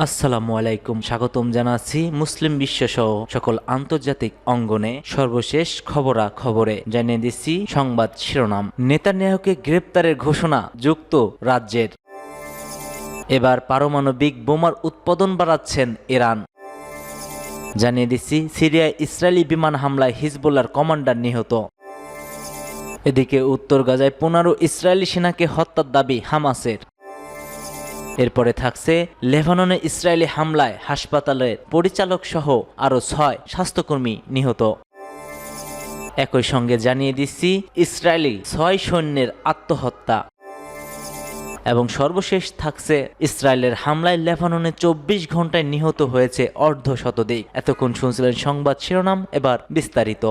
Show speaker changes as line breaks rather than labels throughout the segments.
আসসালামু আলাইকুম, স্বাগতম জানাচ্ছি মুসলিম বিশ্বসহ সকল আন্তর্জাতিক অঙ্গনে সর্বশেষ খবরে জানিয়ে দিচ্ছি সংবাদ শিরোনাম। নেতানিয়াহুকে গ্রেপ্তারের ঘোষণা যুক্তরাজ্যের। এবার পারমাণবিক বোমার উৎপাদন বাড়াচ্ছেন ইরান। জানিয়ে দিচ্ছি সিরিয়ায় ইসরায়েলি বিমান হামলায় হিজবুল্লাহর কমান্ডার নিহত। এদিকে উত্তর গাজায় 15 ইসরায়েলি সেনাকে হত্যার দাবি হামাসের। এরপরে থাকছে লেবাননে ইসরায়েলি হামলায় হাসপাতালের পরিচালক সহ আরও 6 স্বাস্থ্যকর্মী নিহত। একই সঙ্গে জানিয়ে দিচ্ছি ইসরায়েলি 6 সৈন্যের আত্মহত্যা। এবং সর্বশেষ থাকছে ইসরায়েলের হামলায় লেবাননে 24 ঘন্টায় নিহত হয়েছে অর্ধশতাধিক। এতক্ষণ শুনছিলেন সংবাদ শিরোনাম, এবার বিস্তারিত।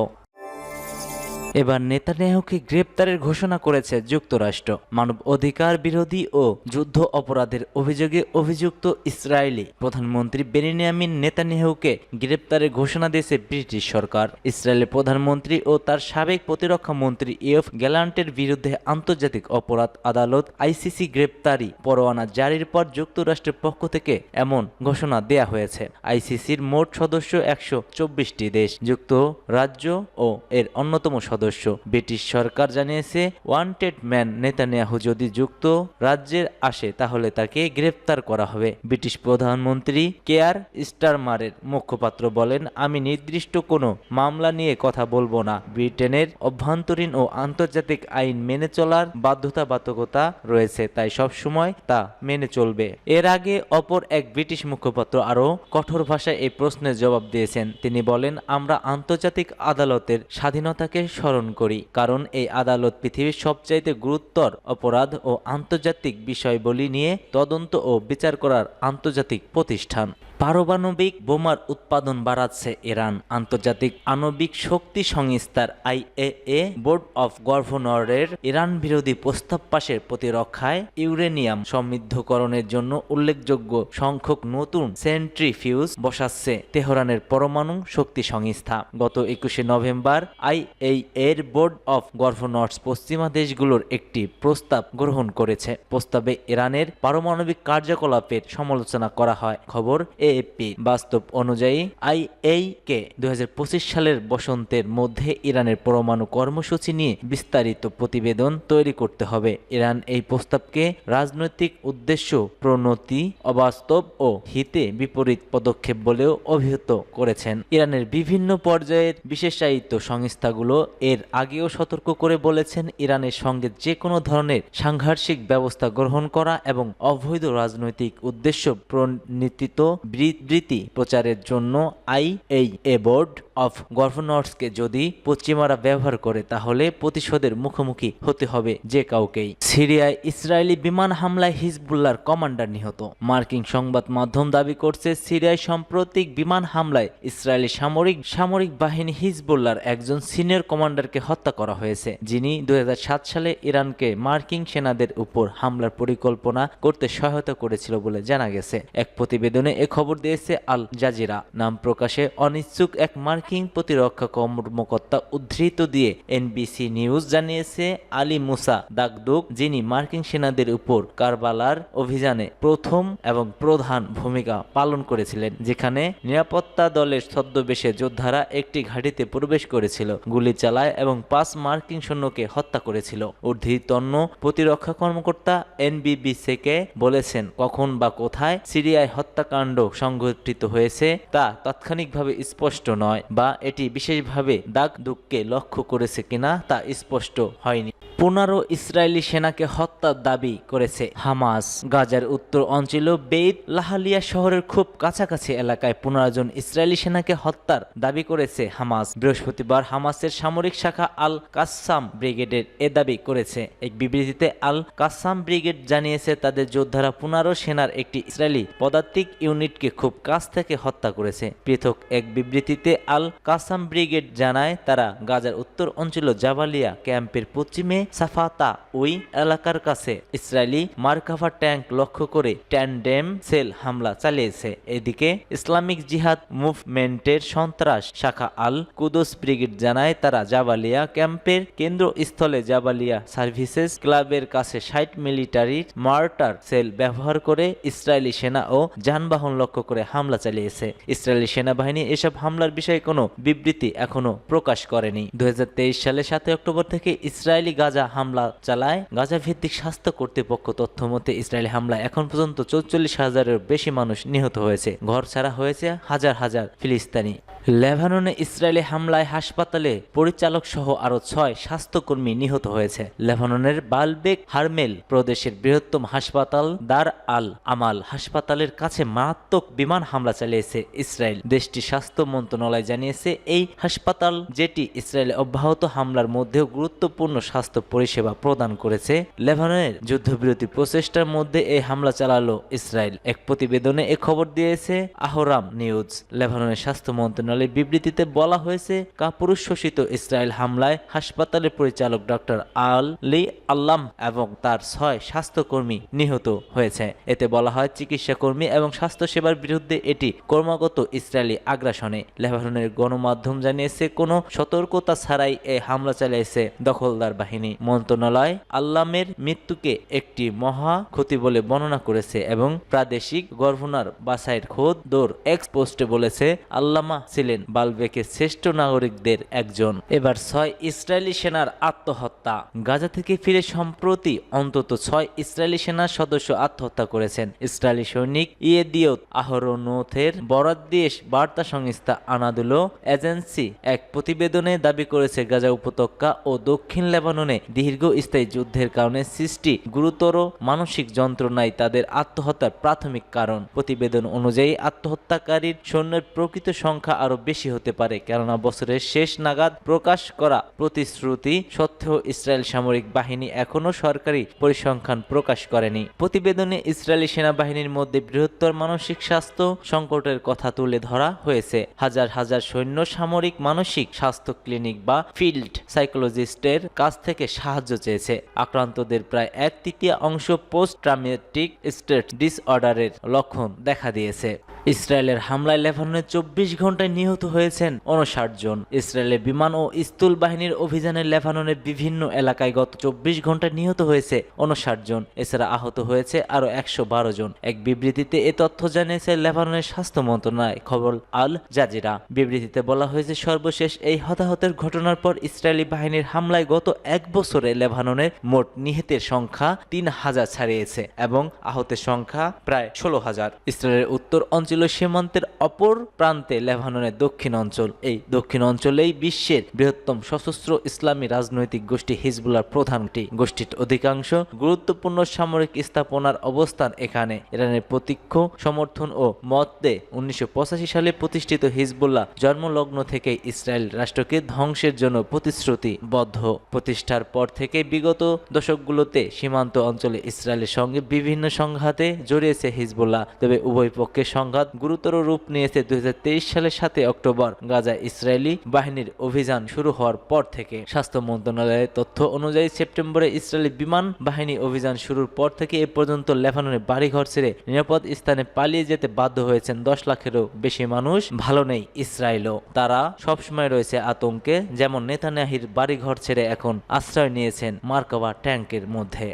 এবার নেতানিয়াহুকে গ্রেপ্তারের ঘোষণা করেছে যুক্তরাষ্ট্র। মানব অধিকার বিরোধী ও যুদ্ধ অপরাধের অভিযোগে অভিযুক্ত ইসরায়েলি প্রধানমন্ত্রী বেনিয়ামিন নেতানিয়াহুকে গ্রেপ্তারের ঘোষণা দিয়েছে ব্রিটিশ সরকার। ইসরায়েলের প্রধানমন্ত্রী ও তার সাবেক প্রতিরক্ষা মন্ত্রী ইয়োভ গ্যালান্টের বিরুদ্ধে আন্তর্জাতিক অপরাধ আদালত আইসিসি গ্রেপ্তারি পরোয়ানা জারির পর যুক্তরাষ্ট্রের পক্ষ থেকে এমন ঘোষণা দেয়া হয়েছে। আইসিসির মোট সদস্য 124টি দেশ, যুক্তরাজ্য ও এর অন্যতম সদস্য। ব্রিটিশ সরকার জানিয়েছে ওয়ান্টেড ম্যান নেতানিয়াহু যদি যুক্তরাজ্যে আসে তাহলে তাকে গ্রেফতার করা হবে। ব্রিটিশ প্রধানমন্ত্রী কেয়ার স্টারমারের মুখপাত্র বলেন, আমি নির্দিষ্ট কোনো মামলা নিয়ে কথা বলবো না। ব্রিটেনের অভ্যন্তরীণ ও আন্তর্জাতিক আইন মেনে চলার বাধ্যবাধকতা রয়েছে, তাই সবসময় তা মেনে চলবে। এর আগে অপর এক ব্রিটিশ মুখপাত্র আরও কঠোর ভাষায় এই প্রশ্নের জবাব দিয়েছেন। তিনি বলেন, আমরা আন্তর্জাতিক আদালতের স্বাধীনতাকে স্মরণ করি, কারণ এই আদালত পৃথিবীর সবচাইতে গুরুতর অপরাধ ও আন্তর্জাতিক বিষয়বলি নিয়ে তদন্ত ও বিচার করার আন্তর্জাতিক প্রতিষ্ঠান। পারমাণবিক বোমার উৎপাদন বাড়াচ্ছে ইরান। আন্তর্জাতিক আণবিক শক্তি সংস্থার আইএএ বোর্ড অফ গভর্নরের ইরান বিরোধী প্রস্তাব পাশের প্রতিরক্ষায় ইউরেনিয়াম সমৃদ্ধকরণের জন্য উল্লেখযোগ্য সংখ্যক নতুন সেন্ট্রিফিউজ বসাচ্ছে তেহরানের পরমাণু শক্তি সংস্থা। গত 21শে নভেম্বর আইএএ এর বোর্ড অফ গভর্নর্স পশ্চিমা দেশগুলোর একটি প্রস্তাব গ্রহণ করেছে। প্রস্তাবে ইরানের পারমাণবিক কার্যকলাপের সমালোচনা করা হয়। খবর এএপি। বাস্তব অনুযায়ী আইএইকে 2025 সালের বসন্তের মধ্যে ইরানের পরমাণু কর্মসূচি নিয়ে বিস্তারিত প্রতিবেদন তৈরি করতে হবে। ইরান এই প্রস্তাবকে রাজনৈতিক উদ্দেশ্য প্রণোদিত, অবাস্তব ও হিতে বিপরীত পদক্ষেপ বলেও অভিহিত করেছেন। ইরানের বিভিন্ন পর্যায়ের বিশেষায়িত সংস্থাগুলো এর আগেও সতর্ক করে বলেছেন, ইরানের সঙ্গে যে কোনো ধরনের সাংঘর্ষিক ব্যবস্থা গ্রহণ করা এবং অবৈধ রাজনৈতিক উদ্দেশ্য প্রণোদিত বিবৃতি প্রচারের জন্য আইএইএ বোর্ড অফ গভর্নর্সকে যদি পশ্চিমারা ব্যবহার করে তাহলে প্রতিশোধের মুখোমুখি হতে হবে যে কাউকেই। সিরিয়ায় ইসরায়েলি বিমান হামলায় হিজবুল্লাহর কমান্ডার নিহত। মার্কিন সংবাদ মাধ্যম দাবি করছে, সিরিয়ায় সাম্প্রতিক বিমান হামলায় ইসরায়েলি সামরিক বাহিনী হিজবুল্লাহর একজন সিনিয়র কমান্ডারকে হত্যা করা হয়েছে, যিনি 2007 সালে ইরানকে মার্কিন সেনাদের উপর হামলার পরিকল্পনা করতে সহায়তা করেছিল বলে জানা গেছে। এক প্রতিবেদনে এ খবর দিয়েছে আল জাজিরা। নাম প্রকাশে অনিচ্ছুক এক মার্কিন প্রতিরক্ষা কর্মকর্তা উদ্ধৃত দিয়ে এনবিসি নিউজ জানিয়েছে, আলী মুসা দাগদুক, যিনি মার্কিন সেনাদের উপর কারবালার অভিযানে প্রথম এবং প্রধান ভূমিকা পালন করেছিলেন, যেখানে নিরাপত্তা দলের ছদ্মবেশে যোদ্ধারা একটি ঘাঁটিতে প্রবেশ করেছিল, গুলি চালায় এবং 5 মার্কিন সৈন্যকে হত্যা করেছিল। ঊর্ধ্বতন প্রতিরক্ষা কর্মকর্তা এনবিবিসিকে বলেছেন, কখন বা কোথায় সিরিয়ায় হত্যাকাণ্ড সংঘটিত হয়েছে তা তাৎক্ষণিকভাবে স্পষ্ট নয়, বা এটি বিশেষভাবে দাগদুককে লক্ষ্য করেছে কিনা তা স্পষ্ট হয়নি। 15 ইসরায়েলি সেনাকে হত্যার দাবি করেছে হামাস। গাজার উত্তর অঞ্চল বেইত লাহালিয়া শহরের খুব কাছাকাছি এলাকায় 15 জন ইসরায়েলি সেনাকে হত্যার দাবি করেছে হামাস। বৃহস্পতিবার হামাসের সামরিক শাখা আল কাসাম ব্রিগেডের এ দাবি করেছে। এক বিবৃতিতে আল কাসাম ব্রিগেড জানিয়েছে, তাদের যোদ্ধারা 15 সেনার একটি ইসরায়েলি পদাতিক ইউনিটকে খুব কাছ থেকে হত্যা করেছে। পৃথক এক বিবৃতিতে আল কাসাম ব্রিগেড জানায়, তারা গাজার উত্তর অঞ্চল জাবালিয়া ক্যাম্পের পশ্চিমে সাফাতা ওই এলাকার কাছে ইসরায়েলি মার্কাভা ট্যাঙ্ক লক্ষ্য করে ট্যান্ডেম সেল হামলা চালিয়েছে। এদিকে ইসলামিক জিহাদ মুভমেন্টের সন্ত্রাস শাখা আল কুদস ব্রিগেড জানায়, তারা জাবালিয়া ক্যাম্পের কেন্দ্রস্থলে জাবালিয়া সার্ভিসেস ক্লাবের কাছে 60 মিলিটারি মার্টার সেল ব্যবহার করে ইসরায়েলি সেনা ও যানবাহন লক্ষ্য করে হামলা চালিয়েছে। ইসরায়েলি সেনাবাহিনী এসব হামলার বিষয়ে কোনো বিবৃতি এখনো প্রকাশ করেনি। 2023 সালে 7 অক্টোবর থেকে ইসরায়েলি গাজা হামলা চালায় গাজা ভিত্তিক স্বাস্থ্য কর্তৃপক্ষ তথ্য মতে ইসরায়েলি হামলায় এখন পর্যন্ত 44,000-এর বেশি মানুষ নিহত হয়েছে। ঘর ছাড়া হয়েছে হাজার হাজার ফিলিস্তিনি। লেবাননে ইসরায়েলি হামলায় হাসপাতালে পরিচালক সহ আরো 6 স্বাস্থ্যকর্মী নিহত হয়েছে। লেবাননের বালবেক হারমেল প্রদেশের বৃহত্তম হাসপাতাল দার আল আমাল হাসপাতালের কাছে মারাত্মক বিমান হামলা চালিয়েছে ইসরায়েল। দেশটির স্বাস্থ্য মন্ত্রণালয় জানিয়েছে, এই হাসপাতাল যেটি ইসরায়েলে অব্যাহত হামলার মধ্যেও গুরুত্বপূর্ণ স্বাস্থ্য পরিষেবা প্রদান করেছে। লেবাননের যুদ্ধবিরতি প্রচেষ্টার মধ্যে এই হামলা চালালো ইসরায়েল। এক প্রতিবেদনে এ খবর দিয়েছে আহরাম নিউজ। লেবাননের স্বাস্থ্য মন্ত্রণালয়ের বিবৃতিতে বলা হয়েছে, কাপুরুষ শোষিত ইসরায়েল হামলায় হাসপাতালের পরিচালক ডক্টর আলী আল্লাম এবং তার 6 স্বাস্থ্যকর্মী নিহত হয়েছে। এতে বলা হয়, চিকিৎসা কর্মী এবং স্বাস্থ্যসেবার বিরুদ্ধে এটি ক্রমাগত ইসরায়েলি আগ্রাসনে। লেবাননের গণমাধ্যম জানিয়েছে, কোনো সতর্কতা ছাড়াই এই হামলা চালিয়েছে দখলদার বাহিনী। মন্ত্রণালয় আল্লামের মৃত্যুকে একটি মহা ক্ষতি বলে বর্ণনা করেছে এবং প্রাদেশিক গভর্নর বাসাইর খোদ দোর এক্স পোস্টে বলেছে, আল্লামা ছিলেন বালবেকের শ্রেষ্ঠ নাগরিকদের একজন। এবার 6 ইসরায়েলি সেনার আত্মহত্যা। গাজা থেকে ফিরে সম্প্রতি অন্তত 6 ইসরায়েলি সেনার সদস্য আত্মহত্যা করেছেন। ইসরায়েলি সৈনিক ইয়েদিয়ত আহরোনোথের বরাত দিয়ে বার্তা সংস্থা আনাদুলো এজেন্সি এক প্রতিবেদনে দাবি করেছে, গাজা উপত্যকা ও দক্ষিণ লেবাননে দীর্ঘস্থায়ী যুদ্ধের কারণে সৃষ্টি গুরুতর মানসিক যন্ত্রণাই তাদের আত্মহত্যার প্রাথমিক কারণ। প্রতিবেদন অনুযায়ী আত্মহত্যাকারীর সৈন্যের প্রকৃত সংখ্যা আরো বেশি হতে পারে, কেননা বছরের শেষ নাগাদ প্রকাশ করা প্রতিশ্রুতি সত্ত্বেও ইসরায়েল সামরিক বাহিনী এখনো সরকারি পরিসংখ্যান প্রকাশ করেনি। প্রতিবেদনে ইসরায়েলি সেনাবাহিনীর মধ্যে বৃহত্তর মানসিক স্বাস্থ্য সংকটের কথা তুলে ধরা হয়েছে। হাজার হাজার সৈন্য সামরিক মানসিক স্বাস্থ্য ক্লিনিক বা ফিল্ড সাইকোলজিস্টের কাছ থেকে সাহায্য চেয়েছে। আক্রান্তদের প্রায় 1/3 অংশ পোস্ট ট্রমেটিক স্ট্রেস ডিসঅর্ডারের লক্ষণ দেখা দিয়েছে। ইসরায়েলের হামলায় লেবাননে 24 ঘন্টায় নিহত হয়েছেন 59 জন। ইসরায়েলের বিমান ও স্থল বাহিনীর অভিযানে লেবাননের বিভিন্ন এলাকায় গত 24 ঘন্টায় নিহত হয়েছে 59 জন। এছাড়া আহত হয়েছে আরো 112 জন। এক বিবৃতিতে এ তথ্য জানিয়েছে লেবাননের স্বাস্থ্য মন্ত্রণালয়, খবর আল জাজিরা। বিবৃতিতে বলা হয়েছে, সর্বশেষ এই হতাহতের ঘটনার পর ইসরায়েলি বাহিনীর হামলায় গত 1 বছরে লেবাননের মোট নিহতের সংখ্যা 3000 ছাড়িয়েছে এবং আহতের সংখ্যা প্রায় 16,000। ইসরায়েলের উত্তর অঞ্চল সীমান্তের অপর প্রান্তে লেবাননের দক্ষিণ অঞ্চল। এই দক্ষিণ অঞ্চলেই বিশ্বের বৃহত্তম সশস্ত্র ইসলামী রাজনৈতিক গোষ্ঠী হিজবুল্লাহর প্রধানটি। গোষ্ঠীর অধিকাংশ গুরুত্বপূর্ণ সামরিক স্থাপনার অবস্থান এখানে। ইরানের প্রত্যক্ষ সমর্থন ও মতে 1985 সালে প্রতিষ্ঠিত হিজবুল্লাহ জন্মলগ্ন থেকে ইসরায়েল রাষ্ট্রকে ধ্বংসের জন্য প্রতিশ্রুতিবদ্ধ। প্রতিষ্ঠার পর থেকে বিগত দশকগুলোতে সীমান্ত অঞ্চলে ইসরায়েলের সঙ্গে বিভিন্ন সংঘাতে জড়িয়েছে হিজবুল্লাহ। তবে উভয় পক্ষের সংঘাত গুরুতর রূপ নিয়েছে 2023 সালের 7 অক্টোবর গাজায় ইসরায়েলি বাহিনীর অভিযান শুরু হওয়ার পর থেকে। স্বাস্থ্য মন্ত্রণালয়ের তথ্য অনুযায়ী সেপ্টেম্বরে ইসরায়েলি বিমান বাহিনী অভিযান শুরুর পর থেকে এ পর্যন্ত লেবাননের বাড়িঘর ছেড়ে নিরাপদ স্থানে পালিয়ে যেতে বাধ্য হয়েছেন 10 লাখেরও বেশি মানুষ। ভালো নেই ইসরায়েলও, তারা সবসময় রয়েছে আতঙ্কে। যেমন নেতানিয়াহুর বাড়িঘর ছেড়ে এখন আশ্রয় নিয়েছেন মার্কাভা ট্যাঙ্কের মধ্যে।